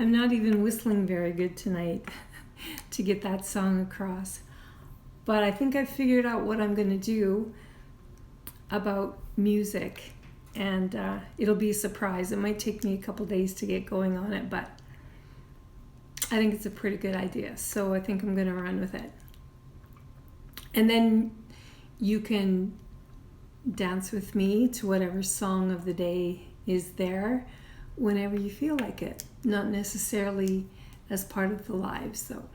I'm not even whistling very good tonight to get that song across. But I think I figured out what I'm going to do about music. And it'll be a surprise. It might take me a couple days to get going on it, but I think it's a pretty good idea. So I think I'm going to run with it. And then you can dance with me to whatever song of the day is there whenever you feel like it. Not necessarily as part of the live, so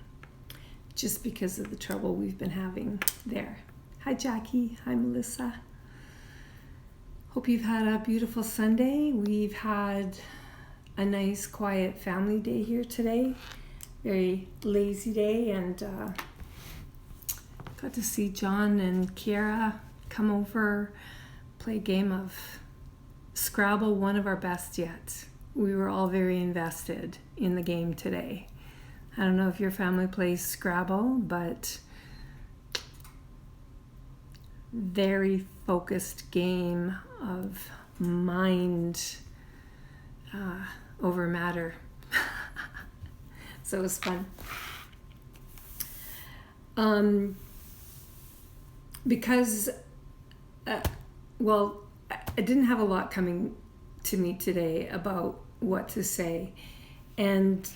just because of the trouble we've been having there. Hi Jackie, hi Melissa. Hope you've had a beautiful Sunday. We've had a nice quiet family day here today. Very lazy day, and got to see John and Kiara come over, play a game of Scrabble, one of our best yet. We were all very invested in the game today. I don't know if your family plays Scrabble, but very focused game of mind over matter. So it was fun. Because, I didn't have a lot coming to me today about what to say. And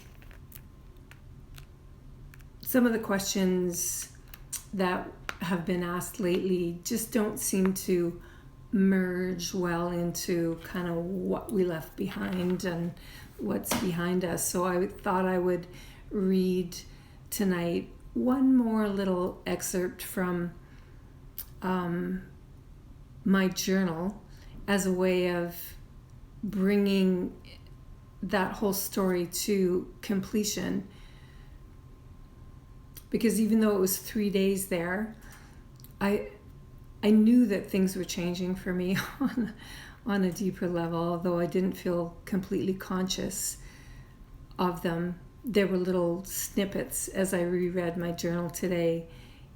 some of the questions that have been asked lately just don't seem to merge well into kind of what we left behind and what's behind us. So I thought I would read tonight one more little excerpt from my journal as a way of bringing that whole story to completion. Because even though it was 3 days there, I knew that things were changing for me on a deeper level, although I didn't feel completely conscious of them. There were little snippets as I reread my journal today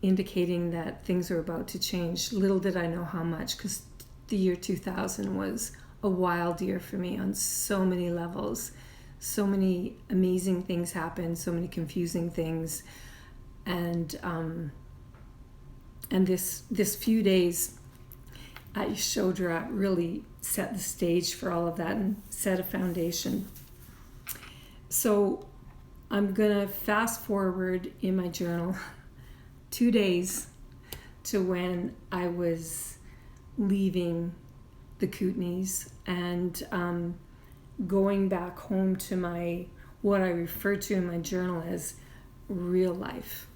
indicating that things were about to change. Little did I know how much, because the year 2000 was a wild year for me on so many levels. So many amazing things happened, so many confusing things. And this few days at Yasodhara really set the stage for all of that and set a foundation. So I'm gonna fast forward in my journal 2 days to when I was leaving the Kootenays and going back home to my, what I refer to in my journal as real life.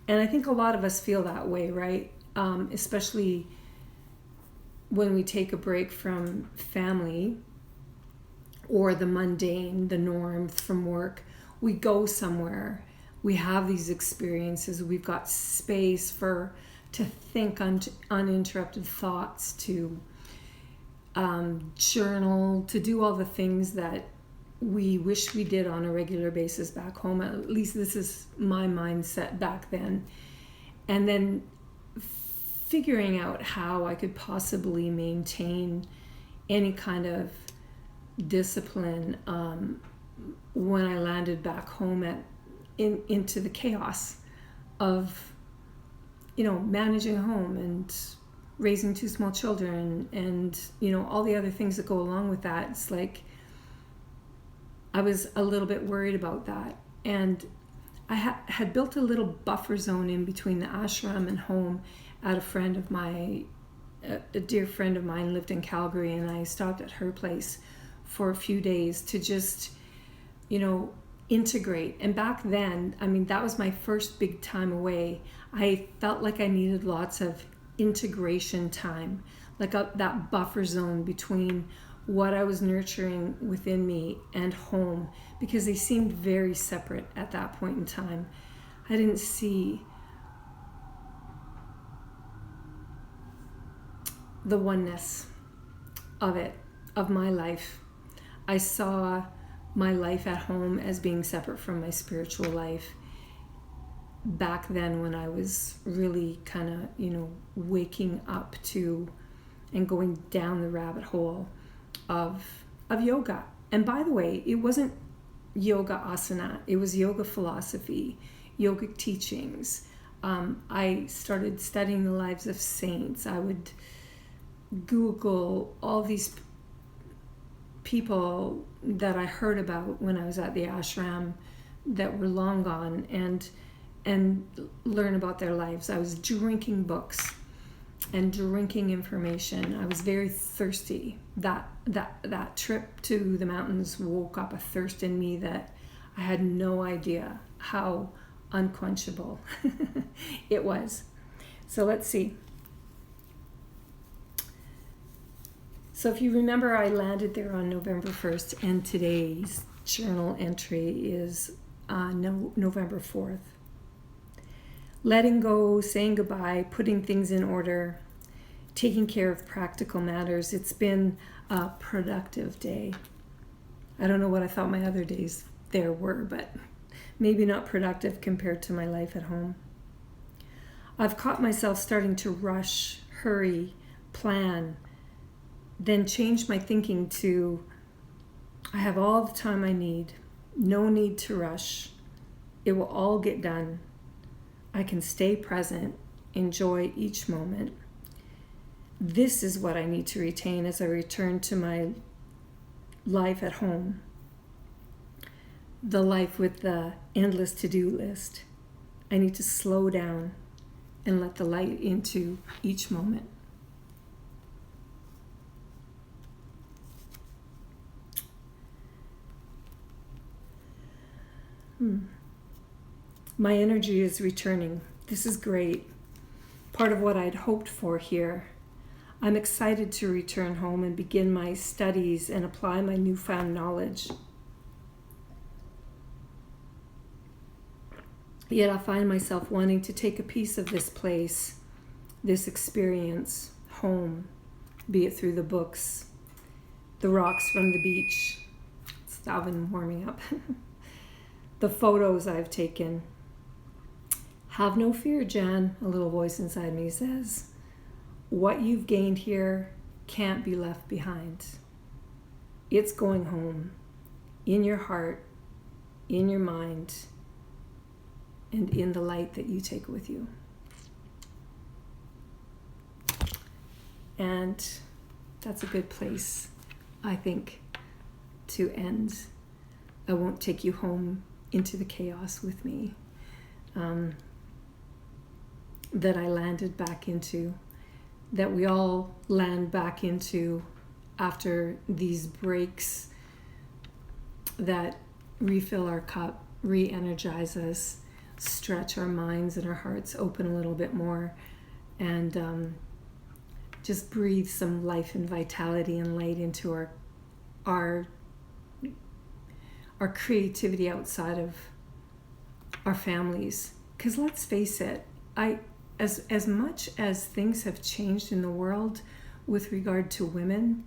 And I think a lot of us feel that way, right? Especially when we take a break from family or the mundane, the norm from work. We go somewhere, we have these experiences, we've got space to think uninterrupted thoughts, to journal, to do all the things that we wish we did on a regular basis back home. At least this is my mindset back then. And then figuring out how I could possibly maintain any kind of discipline when I landed back home into the chaos of, managing a home and raising 2 small children and, all the other things that go along with that. It's like I was a little bit worried about that. And I had built a little buffer zone in between the ashram and home at a dear friend of mine lived in Calgary, and I stopped at her place for a few days to just, integrate. And back then, that was my first big time away. I felt like I needed lots of integration time, like that buffer zone between what I was nurturing within me and home, because they seemed very separate at that point in time. I didn't see the oneness of my life. I saw my life at home as being separate from my spiritual life back then, when I was really kind of, waking up to and going down the rabbit hole of yoga. And by the way, it wasn't yoga asana. It was yoga philosophy, yogic teachings. I started studying the lives of saints. I would Google all these people that I heard about when I was at the ashram that were long gone, and learn about their lives. I was drinking books and drinking information. I was very thirsty. That trip to the mountains woke up a thirst in me that I had no idea how unquenchable it was. So let's see. So if you remember, I landed there on November 1st, and today's journal entry is November 4th. Letting go, saying goodbye, putting things in order, taking care of practical matters. It's been a productive day. I don't know what I thought my other days there were, but maybe not productive compared to my life at home. I've caught myself starting to rush, hurry, plan, then change my thinking to, I have all the time I need, no need to rush. It will all get done. I can stay present, enjoy each moment. This is what I need to retain as I return to my life at home. The life with the endless to-do list. I need to slow down and let the light into each moment. My energy is returning. This is great. Part of what I'd hoped for here. I'm excited to return home and begin my studies and apply my newfound knowledge. Yet I find myself wanting to take a piece of this place, this experience, home, be it through the books, the rocks from the beach. It's the oven warming up. The photos I've taken. Have no fear, Jan, a little voice inside me says. What you've gained here can't be left behind. It's going home, in your heart, in your mind, and in the light that you take with you. And that's a good place, I think, to end. I won't take you home into the chaos with me that I landed back into, that we all land back into after these breaks that refill our cup, re-energize us, stretch our minds and our hearts open a little bit more, and just breathe some life and vitality and light into our creativity outside of our families. Because let's face it, as much as things have changed in the world with regard to women,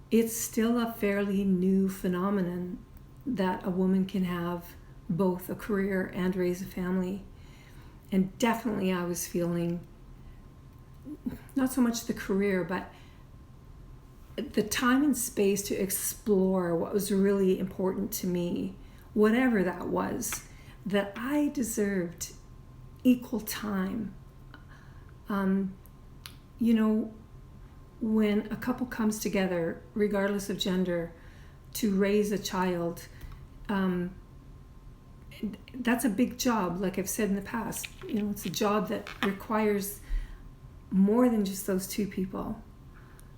it's still a fairly new phenomenon that a woman can have both a career and raise a family. And definitely I was feeling not so much the career, but the time and space to explore what was really important to me, whatever that was, that I deserved equal time. When a couple comes together, regardless of gender, to raise a child, that's a big job. Like I've said in the past, it's a job that requires more than just those two people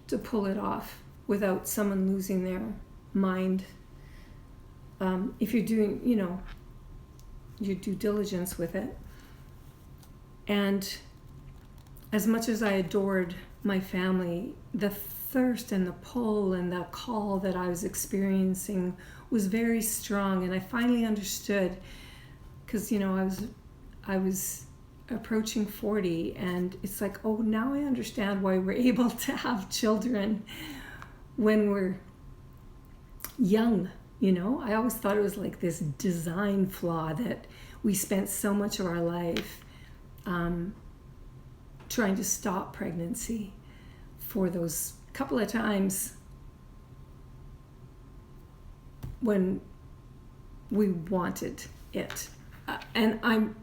to pull it off without someone losing their mind. If you're doing, your due diligence with it. And as much as I adored my family, the thirst and the pull and the call that I was experiencing was very strong. And I finally understood, because I was approaching 40, and it's like, oh, now I understand why we're able to have children when we're young. I always thought it was like this design flaw that we spent so much of our life trying to stop pregnancy for those couple of times when we wanted it. And I'm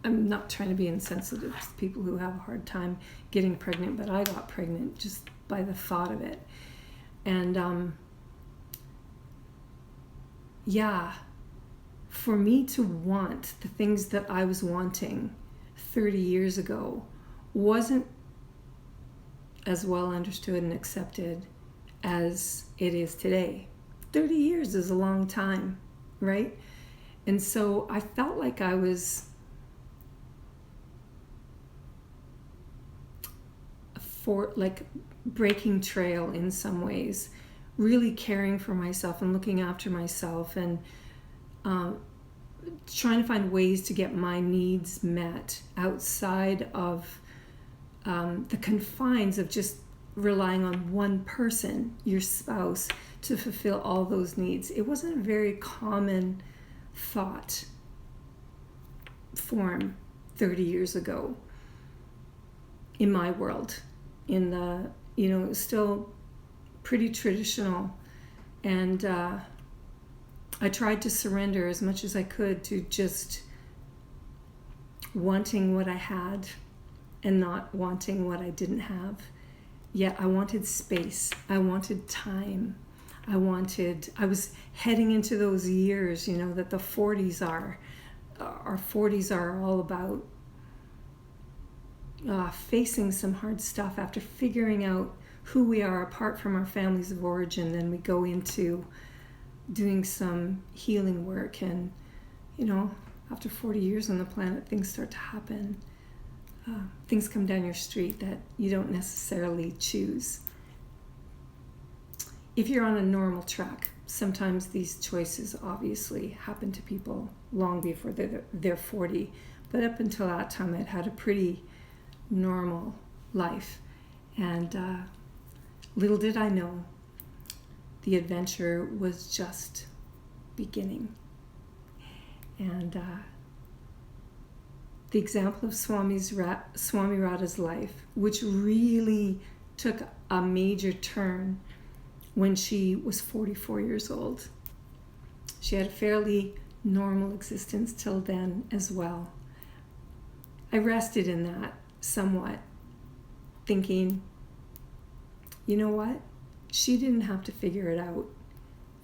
not trying to be insensitive to people who have a hard time getting pregnant, but I got pregnant just by the thought of it. And for me to want the things that I was wanting 30 years ago wasn't as well understood and accepted as it is today. 30 years is a long time, right? And so I felt like I was breaking trail in some ways, really caring for myself and looking after myself, and trying to find ways to get my needs met outside of the confines of just relying on one person, your spouse, to fulfill all those needs. It wasn't a very common thought form 30 years ago in my world. In the, it was still pretty traditional, and I tried to surrender as much as I could to just wanting what I had and not wanting what I didn't have. Yet I wanted space. I wanted time. I was heading into those years, that the 40s are. Our 40s are all about facing some hard stuff after figuring out who we are apart from our families of origin. Then we go into doing some healing work, and after 40 years on the planet, things start to happen. Things come down your street that you don't necessarily choose. If you're on a normal track, sometimes these choices obviously happen to people long before they're 40, but up until that time I'd had a pretty normal life, and little did I know the adventure was just beginning. And the example of Swami Radha's life, which really took a major turn when she was 44 years old. She had a fairly normal existence till then as well. I rested in that somewhat, thinking, you know what? She didn't have to figure it out.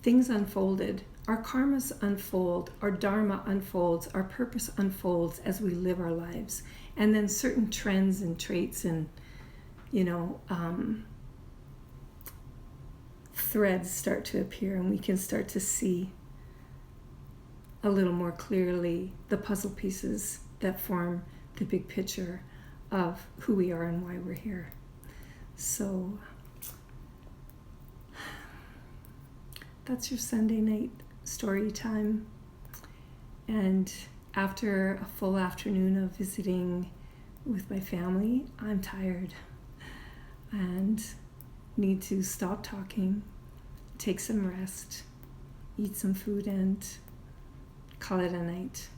Things unfolded. Our karmas unfold, our dharma unfolds, our purpose unfolds as we live our lives. And then certain trends and traits and, threads start to appear, and we can start to see a little more clearly the puzzle pieces that form the big picture of who we are and why we're here. So that's your Sunday night story time. And after a full afternoon of visiting with my family, I'm tired and need to stop talking, take some rest, eat some food, and call it a night.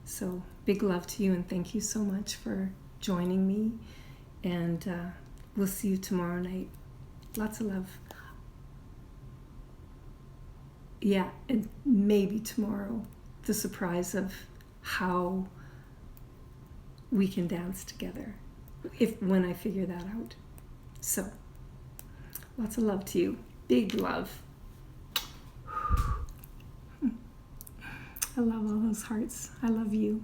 So big love to you, and thank you so much for joining me, and we'll see you tomorrow night. Lots of love. Yeah, and maybe tomorrow, the surprise of how we can dance together, when I figure that out. So, lots of love to you. Big love. I love all those hearts. I love you.